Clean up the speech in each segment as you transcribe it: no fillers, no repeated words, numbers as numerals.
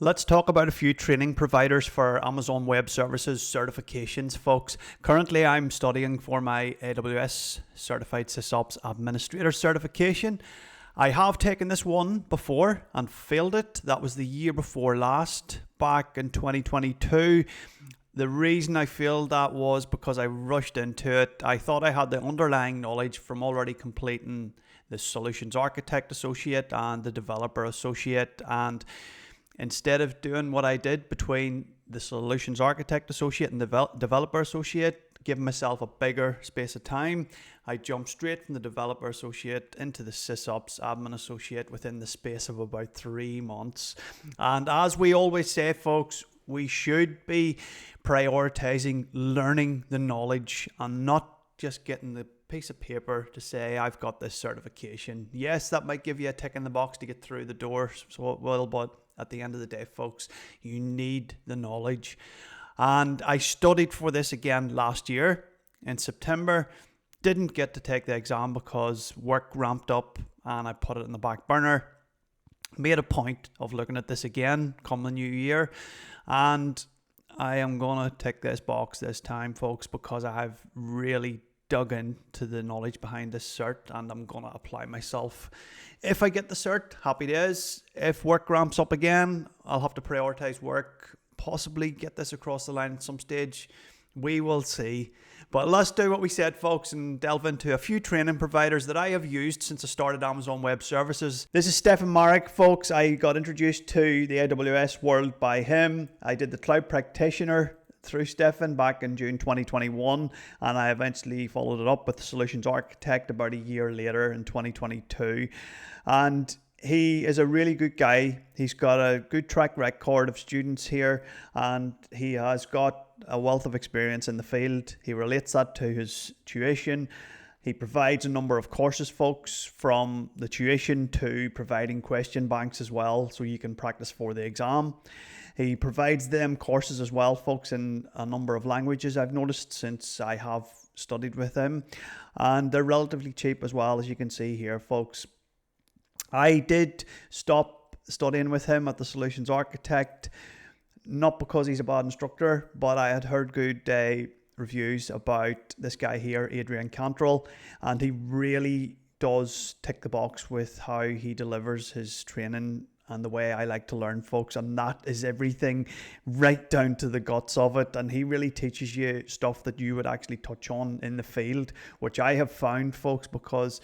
Let's talk about a few training providers for Amazon Web Services certifications, folks. Currently, I'm studying for my AWS Certified SysOps Administrator certification. I have taken this one before and failed it. That was the year before last, back in 2022. The reason I failed that was because I rushed into it. I thought I had the underlying knowledge from already completing the Solutions Architect Associate and the Developer Associate, and instead of doing what I did between the Solutions Architect Associate and the Developer Associate, giving myself a bigger space of time, I jumped straight from the Developer Associate into the SysOps Admin Associate within the space of about 3 months. And as we always say, folks, we should be prioritizing learning the knowledge and not just getting the piece of paper to say I've got this certification. Yes, that might give you a tick in the box to get through the door, so it will, but at the end of the day, folks, you need the knowledge. And I studied for this again last year in September. Didn't get to take the exam because work ramped up and I put it in the back burner. Made a point of looking at this again come the new year, and I am going to tick this box this time, folks, because I have really dug into the knowledge behind this cert and I'm going to apply myself. If I get the cert, happy days. If work ramps up again, I'll have to prioritize work, possibly get this across the line at some stage. We will see. But let's do what we said, folks, and delve into a few training providers that I have used since I started Amazon Web Services. This is Stefan Marek, folks. I got introduced to the AWS world by him. I did the Cloud Practitioner through Stefan back in June 2021, and I eventually followed it up with the Solutions Architect about a year later in 2022. And he is a really good guy. He's got a good track record of students here, and he has got a wealth of experience in the field. He relates that to his tuition. He provides a number of courses, folks, from the tuition to providing question banks as well, so you can practice for the exam. He provides them courses as well, folks, in a number of languages I've noticed since I have studied with him. And they're relatively cheap as well, as you can see here, folks. I did stop studying with him at the Solutions Architect, not because he's a bad instructor, but I had heard good reviews about this guy here, Adrian Cantrell, and he really does tick the box with how he delivers his training and the way I like to learn, folks, and that is everything right down to the guts of it. And he really teaches you stuff that you would actually touch on in the field, which I have found, folks, because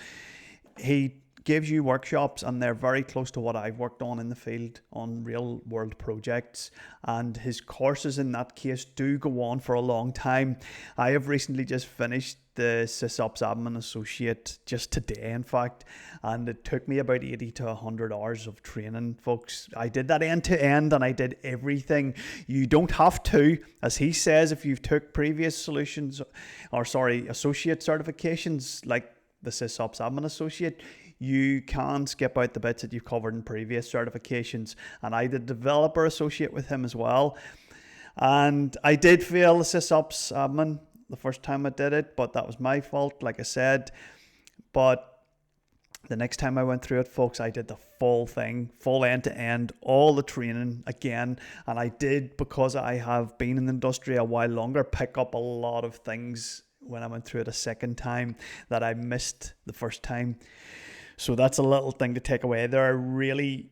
he gives you workshops and they're very close to what I've worked on in the field on real world projects, and his courses in that case do go on for a long time. I have recently just finished the SysOps Admin Associate just today, in fact, and it took me about 80 to 100 hours of training, folks. I did that end to end and I did everything. You don't have to, as he says, if you've took previous associate certifications like the SysOps Admin Associate, you can skip out the bits that you've covered in previous certifications. And I did Developer Associate with him as well. And I did fail the SysOps Admin the first time I did it, but that was my fault, like I said. But the next time I went through it, folks, I did the full thing, full end to end, all the training again. And I did, because I have been in the industry a while longer, pick up a lot of things when I went through it a second time that I missed the first time. So that's a little thing to take away there. I really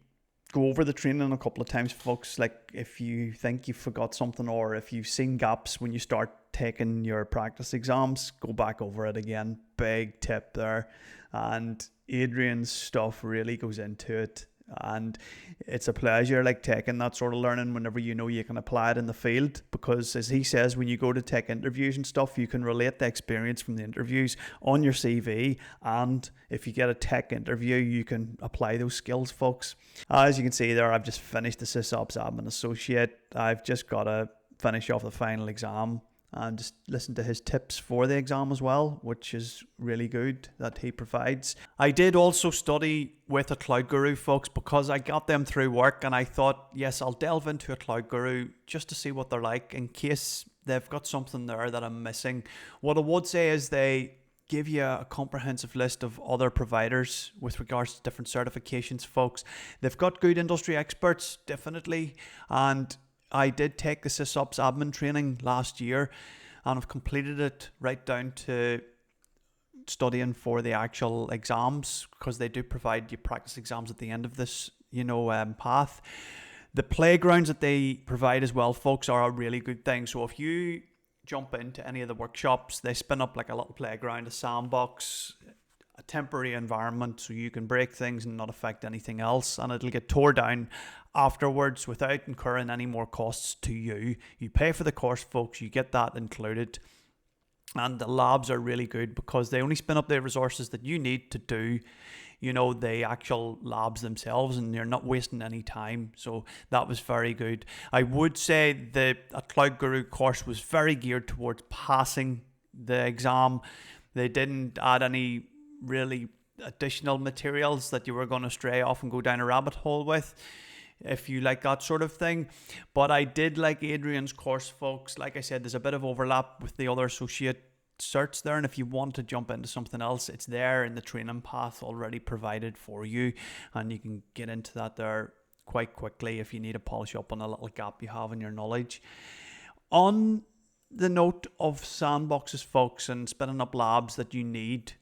go over the training a couple of times, folks. Like if you think you forgot something or if you've seen gaps when you start taking your practice exams, go back over it again. Big tip there. And Adrian's stuff really goes into it. And it's a pleasure like taking that sort of learning whenever you know you can apply it in the field, because as he says, when you go to tech interviews and stuff, you can relate the experience from the interviews on your CV, and if you get a tech interview you can apply those skills, folks. As you can see there, I've just finished the SysOps Admin Associate. I've just got to finish off the final exam and just listen to his tips for the exam as well, which is really good that he provides. I did also study with a Cloud Guru, folks, because I got them through work and I thought, yes, I'll delve into a Cloud Guru just to see what they're like in case they've got something there that I'm missing. What I would say is they give you a comprehensive list of other providers with regards to different certifications, folks. They've got good industry experts, definitely. And I did take the SysOps admin training last year, and I've completed it right down to studying for the actual exams, because they do provide you practice exams at the end of this, path. The playgrounds that they provide as well, folks, are a really good thing. So if you jump into any of the workshops, they spin up like a little playground, a sandbox, a temporary environment so you can break things and not affect anything else, and it'll get tore down afterwards without incurring any more costs to you. You pay for the course, folks, you get that included. And the labs are really good because they only spin up the resources that you need to do, the actual labs themselves, and you're not wasting any time. So that was very good. I would say the Cloud Guru course was very geared towards passing the exam. They didn't add any really additional materials that you were going to stray off and go down a rabbit hole with, if you like that sort of thing. But I did like Adrian's course, folks. Like I said, there's a bit of overlap with the other associate certs there, and if you want to jump into something else, it's there in the training path already provided for you, and you can get into that there quite quickly if you need to polish up on a little gap you have in your knowledge. On the note of sandboxes, folks, and spinning up labs that you need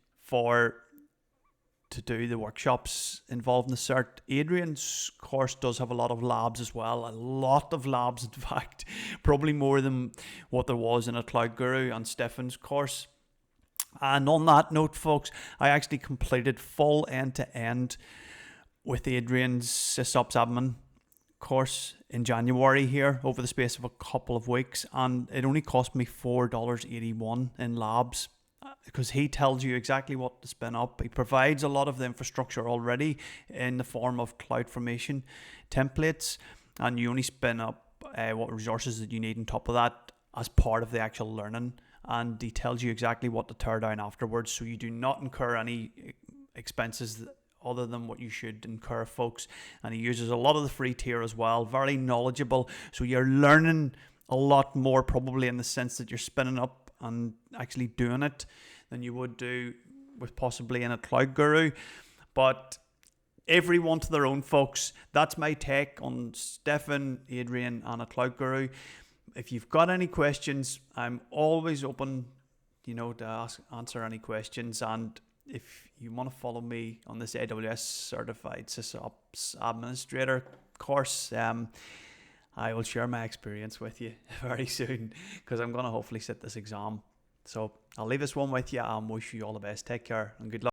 to do the workshops involved in the cert, Adrian's course does have a lot of labs as well. A lot of labs, in fact, probably more than what there was in a Cloud Guru and Stefan's course. And on that note, folks, I actually completed full end-to-end with Adrian's SysOps admin course in January here over the space of a couple of weeks, and it only cost me $4.81 in labs, because he tells you exactly what to spin up. He provides a lot of the infrastructure already in the form of CloudFormation templates, and you only spin up what resources that you need on top of that as part of the actual learning, and he tells you exactly what to tear down afterwards, so you do not incur any expenses other than what you should incur, folks. And he uses a lot of the free tier as well, very knowledgeable, so you're learning a lot more probably in the sense that you're spinning up and actually doing it than you would do with possibly in a Cloud Guru. But everyone to their own, folks. That's my take on Stefan, Adrian, and a Cloud Guru. If you've got any questions, I'm always open, to answer any questions. And if you want to follow me on this AWS Certified SysOps Administrator course, I will share my experience with you very soon, because I'm going to hopefully sit this exam. So I'll leave this one with you and wish you all the best. Take care and good luck.